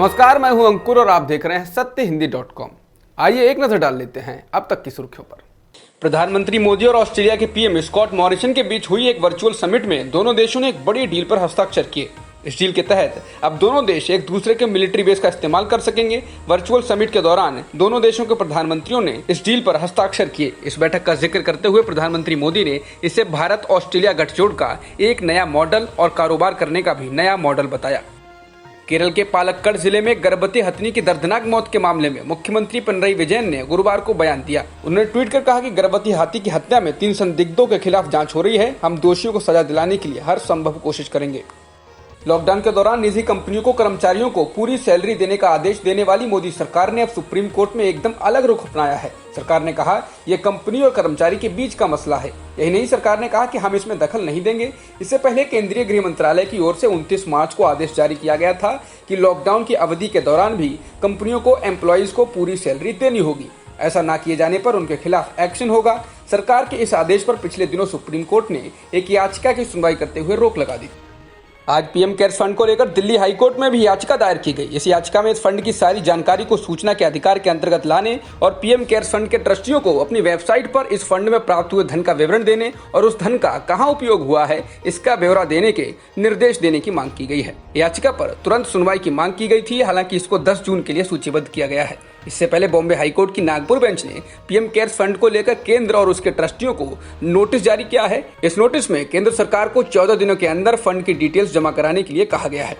नमस्कार, मैं हूं अंकुर और आप देख रहे हैं सत्यहिंदी.com। आइए एक नजर डाल लेते हैं अब तक की सुर्खियों पर। प्रधानमंत्री मोदी और ऑस्ट्रेलिया के पीएम स्कॉट मॉरिसन के बीच हुई एक वर्चुअल समिट में दोनों देशों ने एक बड़ी डील पर हस्ताक्षर किए। इस डील के तहत अब दोनों देश एक दूसरे के मिलिट्री बेस का इस्तेमाल कर सकेंगे। वर्चुअल समिट के दौरान दोनों देशों के प्रधानमंत्रियों ने इस डील पर हस्ताक्षर किए। इस बैठक का जिक्र करते हुए प्रधानमंत्री मोदी ने इसे भारत ऑस्ट्रेलिया गठजोड़ का एक नया मॉडल और कारोबार करने का भी नया मॉडल बताया। केरल के पालक्कड़ जिले में गर्भवती हथिनी की दर्दनाक मौत के मामले में मुख्यमंत्री पिनरई विजयन ने गुरुवार को बयान दिया। उन्होंने ट्वीट कर कहा कि गर्भवती हाथी की हत्या में 3 संदिग्धों के खिलाफ जांच हो रही है। हम दोषियों को सजा दिलाने के लिए हर संभव कोशिश करेंगे। लॉकडाउन के दौरान निजी कंपनियों को कर्मचारियों को पूरी सैलरी देने का आदेश देने वाली मोदी सरकार ने अब सुप्रीम कोर्ट में एकदम अलग रुख अपनाया है। सरकार ने कहा यह कंपनी और कर्मचारी के बीच का मसला है। यही नहीं, सरकार ने कहा कि हम इसमें दखल नहीं देंगे। इससे पहले केंद्रीय गृह मंत्रालय की ओर से 29 मार्च को आदेश जारी किया गया था कि लॉकडाउन की अवधि के दौरान भी कंपनियों को एम्प्लॉइज को पूरी सैलरी देनी होगी। ऐसा ना किए जाने पर उनके खिलाफ एक्शन होगा। सरकार के इस आदेश पर पिछले दिनों सुप्रीम कोर्ट ने एक याचिका की सुनवाई करते हुए रोक लगा दी। आज पीएम केयर्स फंड को लेकर दिल्ली हाई कोर्ट में भी याचिका दायर की गई। इस याचिका में इस फंड की सारी जानकारी को सूचना के अधिकार के अंतर्गत लाने और पीएम केयर्स फंड के ट्रस्टियों को अपनी वेबसाइट पर इस फंड में प्राप्त हुए धन का विवरण देने और उस धन का कहां उपयोग हुआ है इसका ब्यौरा देने के निर्देश देने की मांग की गई है। याचिका पर तुरंत सुनवाई की मांग की गई थी। हालांकि इसको 10 जून के लिए सूचीबद्ध किया गया है। इससे पहले बॉम्बे हाईकोर्ट की नागपुर बेंच ने पीएम केयर्स फंड को लेकर केंद्र और उसके ट्रस्टियों को नोटिस जारी किया है। इस नोटिस में केंद्र सरकार को 14 दिनों के अंदर फंड की डिटेल्स जमा कराने के लिए कहा गया है।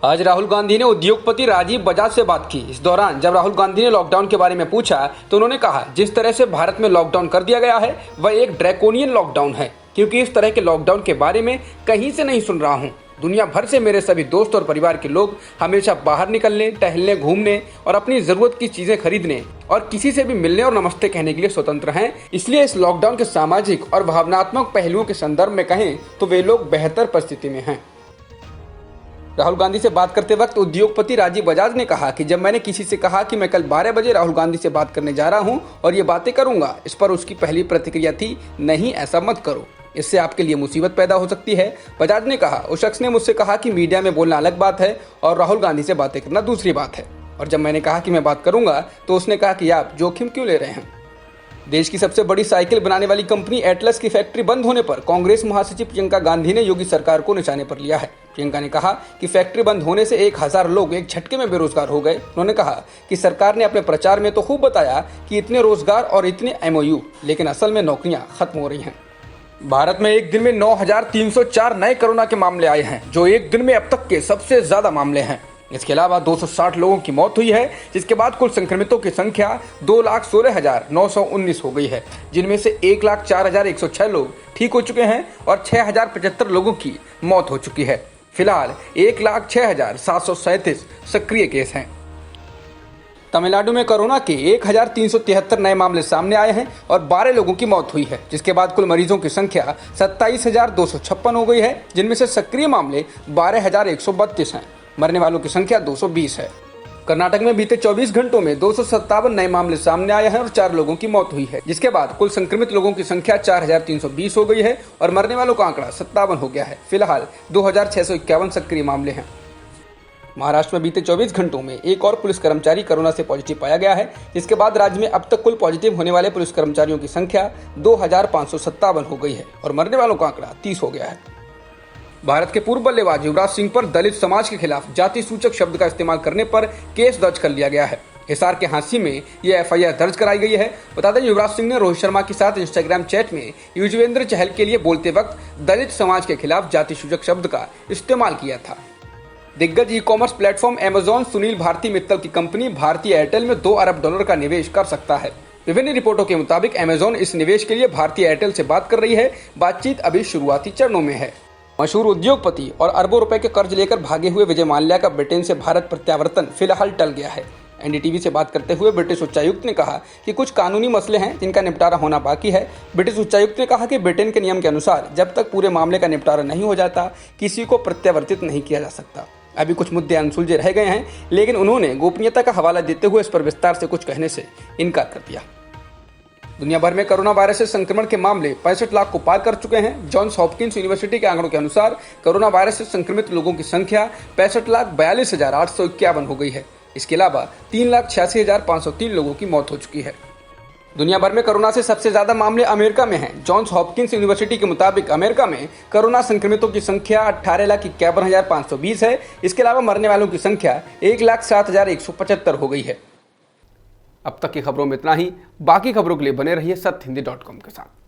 आज राहुल गांधी ने उद्योगपति राजीव बजाज से बात की। इस दौरान जब राहुल गांधी ने लॉकडाउन के बारे में पूछा तो उन्होंने कहा जिस तरह से भारत में लॉकडाउन कर दिया गया है वह एक ड्रैकोनियन लॉकडाउन है, क्योंकि इस तरह के लॉकडाउन के बारे में कहीं से नहीं सुन रहा हूँ। दुनिया भर से मेरे सभी दोस्त और परिवार के लोग हमेशा बाहर निकलने, टहलने, घूमने और अपनी जरूरत की चीजें खरीदने और किसी से भी मिलने और नमस्ते कहने के लिए स्वतंत्र हैं। इसलिए इस लॉकडाउन के सामाजिक और भावनात्मक पहलुओं के संदर्भ में कहें तो वे लोग बेहतर परिस्थिति में हैं। राहुल गांधी से बात करते वक्त उद्योगपति राजीव बजाज ने कहा कि जब मैंने किसी से कहा कि मैं कल 12 बजे राहुल गांधी से बात करने जा रहा हूं और ये बातें करूंगा, इस पर उसकी पहली प्रतिक्रिया थी नहीं, ऐसा मत करो, इससे आपके लिए मुसीबत पैदा हो सकती है। बजाज ने कहा उस शख्स ने मुझसे कहा कि मीडिया में बोलना अलग बात है और राहुल गांधी से बातें करना दूसरी बात है, और जब मैंने कहा कि मैं बात करूंगा तो उसने कहा कि आप जोखिम क्यों ले रहे हैं। देश की सबसे बड़ी साइकिल बनाने वाली कंपनी एटलस की फैक्ट्री बंद होने पर कांग्रेस महासचिव प्रियंका गांधी ने योगी सरकार को निशाने पर लिया है। प्रियंका ने कहा कि फैक्ट्री बंद होने से 1000 लोग एक झटके में बेरोजगार हो गए। उन्होंने कहा कि सरकार ने अपने प्रचार में तो खूब बताया कि इतने रोजगार और इतने MOU, लेकिन असल में नौकरियां खत्म हो रही हैं। भारत में एक दिन में 9304 नए कोरोना के मामले आए हैं, जो एक दिन में अब तक के सबसे ज्यादा मामले हैं। इसके अलावा 260 लोगों की मौत हुई है, जिसके बाद कुल संक्रमितों की संख्या 2,16,919 हो गई है, जिनमें से 1,04,106 लोग ठीक हो चुके हैं और 6,075 लोगों की मौत हो चुकी है। फिलहाल 1,06,737 सक्रिय केस हैं। तमिलनाडु में कोरोना के 1,373 नए मामले सामने आए हैं और 12 लोगों की मौत हुई है, जिसके बाद कुल मरीजों की संख्या 27,256 हो गई है, जिनमें से सक्रिय मामले 12,132 हैं। मरने वालों की संख्या 220 है। कर्नाटक में बीते 24 घंटों में 257 नए मामले सामने आए हैं और 4 लोगों की मौत हुई है, जिसके बाद कुल संक्रमित लोगों की संख्या 4,320 हो गई है और मरने वालों का आंकड़ा 57 हो गया है। फिलहाल 2,651 सक्रिय मामले हैं। महाराष्ट्र में बीते 24 घंटों में एक और पुलिस कर्मचारी कोरोना से पॉजिटिव पाया गया है, जिसके बाद राज्य में अब तक कुल पॉजिटिव होने वाले पुलिस कर्मचारियों की संख्या 2,557 हो गई है और मरने वालों का आंकड़ा 30 हो गया है। भारत के पूर्व बल्लेबाज युवराज सिंह पर दलित समाज के खिलाफ जाति सूचक शब्द का इस्तेमाल करने पर केस दर्ज कर लिया गया है। हिसार के हांसी में यह FIR दर्ज कराई गई है। बता दें युवराज सिंह ने रोहित शर्मा के साथ इंस्टाग्राम चैट में युजवेंद्र चहल के लिए बोलते वक्त दलित समाज के खिलाफ जाति सूचक शब्द का इस्तेमाल किया था। दिग्गज e-commerce platform Amazon Sunil Bharti Mittal की कंपनी भारती एयरटेल में $2 अरब का निवेश कर सकता है। विभिन्न रिपोर्टों के मुताबिक अमेजॉन इस निवेश के लिए भारती एयरटेल से बात कर रही है। बातचीत अभी शुरुआती चरणों में है। मशहूर उद्योगपति और अरबों रुपए के कर्ज लेकर भागे हुए विजय माल्या का ब्रिटेन से भारत प्रत्यावर्तन फिलहाल टल गया है। NDTV से बात करते हुए ब्रिटिश उच्चायुक्त ने कहा कि कुछ कानूनी मसले हैं जिनका निपटारा होना बाकी है। ब्रिटिश उच्चायुक्त ने कहा कि ब्रिटेन के नियम के अनुसार जब तक पूरे मामले का निपटारा नहीं हो जाता किसी को प्रत्यावर्तित नहीं किया जा सकता। अभी कुछ मुद्दे अनसुलझे रह गए हैं, लेकिन उन्होंने गोपनीयता का हवाला देते हुए इस पर विस्तार से कुछ कहने से इनकार कर दिया। दुनिया भर में कोरोना वायरस से संक्रमण के मामले 65 लाख को पार कर चुके हैं। जॉन्स हॉपकिंस यूनिवर्सिटी के आंकड़ों के अनुसार कोरोना वायरस से संक्रमित लोगों की संख्या 65,42,851 हो गई है। इसके अलावा 3,86,503 लोगों की मौत हो चुकी है। दुनिया भर में कोरोना से सबसे ज्यादा मामले अमेरिका में हैं। जॉन्स हॉपकिंस यूनिवर्सिटी के मुताबिक अमेरिका में कोरोना संक्रमितों की संख्या 18,51,520 है। इसके अलावा मरने वालों की संख्या 1,07,175 हो गई है। अब तक की खबरों में इतना ही। बाकी खबरों के लिए बने रहिए सत्यहिंदी.com के साथ।